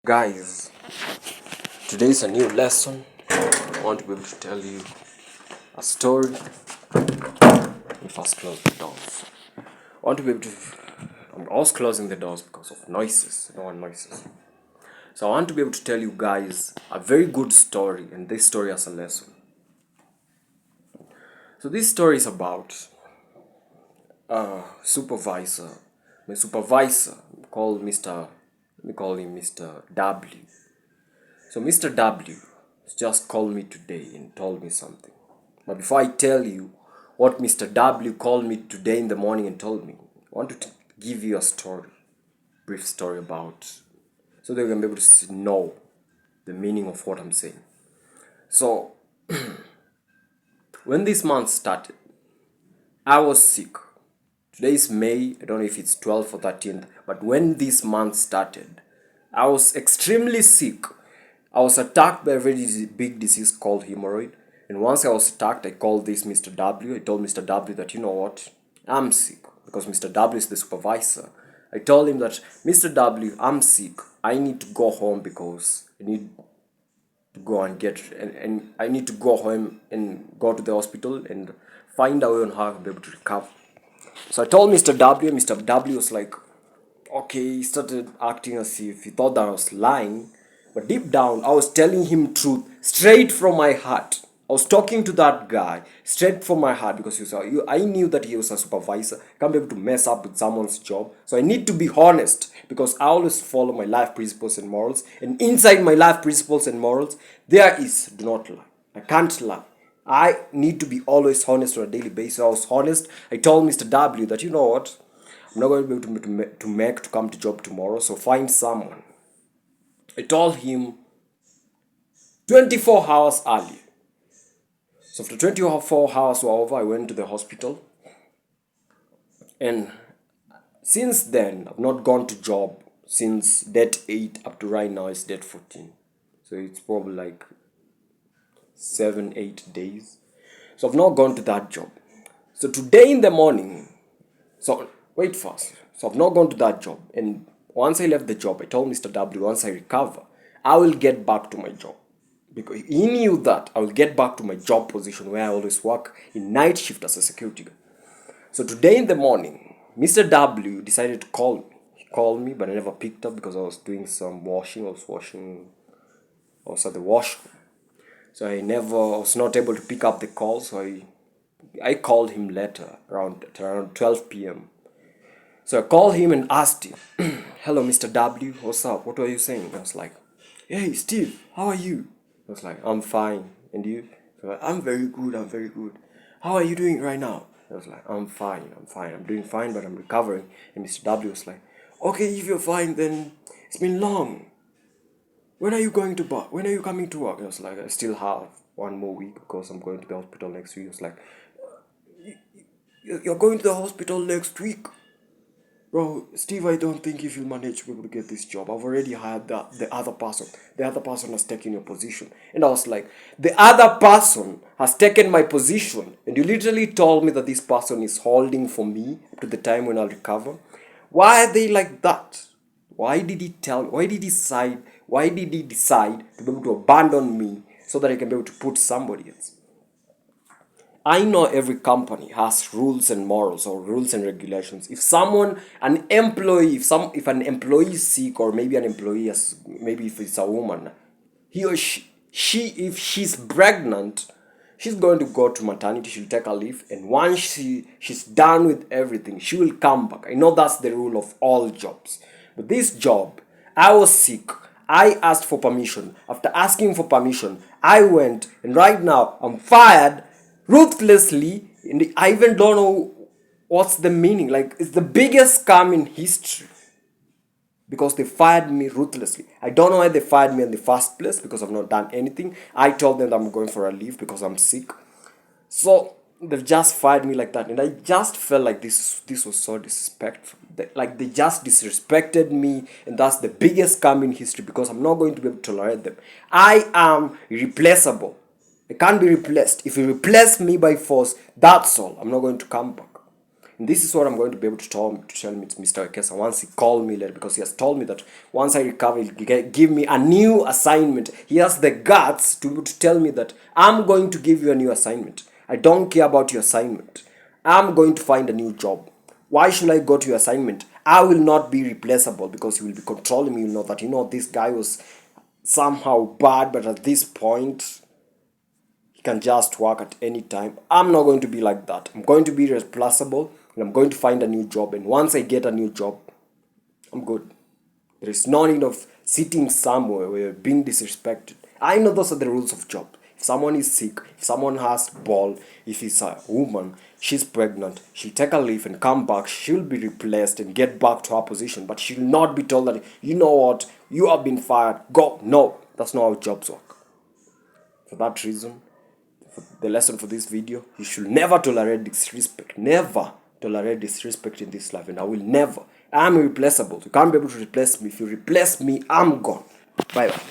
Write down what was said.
Guys, today is a new lesson. I want to be able to tell you a story. We first close the doors. I want to be able to. I'm always closing the doors because of noises. No one noises. So I want to be able to tell you guys a very good story, and this story has a lesson. So this story is about a supervisor. My supervisor called Mr. Let me call him Mr. W. So Mr. W just called me today and told me something. But before I tell you what Mr. W called me today in the morning and told me, I want to give you a story, brief story about, so that you can be able to know the meaning of what I'm saying. So when this month started, I was sick. Today is May, I don't know if it's 12th or 13th, but when this month started, I was extremely sick. I was attacked by a very big disease called hemorrhoid. And once I was attacked, I called this Mr. W. I told Mr. W that, you know what, I'm sick. Because Mr. W is the supervisor. I told him that, Mr. W, I'm sick. I need to go home because I need to go and and I need to go home and go to the hospital and find a way on how to be able to recover. So I told Mr. W. Mr. W was like, okay, he started acting as if he thought that I was lying. But deep down, I was telling him truth straight from my heart. I was talking to that guy straight from my heart because I knew that he was a supervisor. I can't be able to mess up with someone's job. So I need to be honest because I always follow my life principles and morals. And inside my life principles and morals, there is do not lie. I can't lie. I need to be always honest on a daily basis. I was honest. I told Mr. W that, you know what, I'm not going to be able to come to job tomorrow, so find someone. I told him 24 hours early. So after 24 hours were over, I went to the hospital. And since then, I've not gone to job since date 8 up to right now is date 14. So it's probably like 7-8 days. So I've not gone to that job. So today in the morning, so wait first. So I've not gone to that job. And once I left the job, I told Mr. W, once I recover, I will get back to my job. Because he knew that I will get back to my job position where I always work in night shift as a security guard. So today in the morning, Mr. W decided to call me. He called me, but I never picked up because I was doing some washing. I was at the washroom. So I was not able to pick up the call. So I called him later, around 12 p.m. So I called him and asked him, hello, Mr. W, what's up? What are you saying? I was like, hey, Steve, how are you? I was like, I'm fine. And you? So I'm very good, I'm very good. How are you doing right now? I was like, I'm fine. I'm doing fine, but I'm recovering. And Mr. W was like, okay, if you're fine, then it's been long. When are you going to work? When are you coming to work? I was like, I still have one more week because I'm going to the hospital next week. I was like, you're going to the hospital next week? Bro, Steve, I don't think if you'll manage to be able to get this job. I've already hired the other person. The other person has taken your position. And I was like, the other person has taken my position. And you literally told me that this person is holding for me up to the time when I'll recover. Why are they like that? Why did he decide to be able to abandon me so that I can be able to put somebody else? I know every company has rules and morals or rules and regulations. If an employee, if an employee is sick or maybe an employee maybe if it's a woman, he or if she's pregnant, she's going to go to maternity, she'll take a leave, and once she's done with everything, she will come back. I know that's the rule of all jobs. But this job, I was sick. I asked for permission. After asking for permission, I went, and right now I'm fired ruthlessly, and I even don't know what's the meaning. Like, it's the biggest scam in history because they fired me ruthlessly. I don't know why they fired me in the first place because I've not done anything. I told them that I'm going for a leave because I'm sick. So they've just fired me like that, and I just felt like this was so disrespectful. Like, they just disrespected me, and that's the biggest scam in history because I'm not going to be able to tolerate them. I am replaceable. I can't be replaced. If you replace me by force, that's all. I'm not going to come back. And this is what I'm going to be able to tell Mr. Wekesa once he called me later, because he has told me that once I recover, he'll give me a new assignment. He has the guts to tell me that I'm going to give you a new assignment. I don't care about your assignment. I'm going to find a new job. Why should I go to your assignment? I will not be replaceable, because you will be controlling me. You know that, this guy was somehow bad, but at this point, he can just work at any time. I'm not going to be like that. I'm going to be replaceable, and I'm going to find a new job. And once I get a new job, I'm good. There is no need of sitting somewhere where you're being disrespected. I know those are the rules of job. If someone is sick, if someone has ball, if it's a woman, she's pregnant, she'll take a leave and come back, she'll be replaced and get back to her position, but she'll not be told that, you know what, you have been fired, go. No, that's not how jobs work. For that reason, the lesson for this video, you should never tolerate disrespect. Never tolerate disrespect in this life, and I will never. I'm irreplaceable. You can't be able to replace me. If you replace me, I'm gone. Bye bye.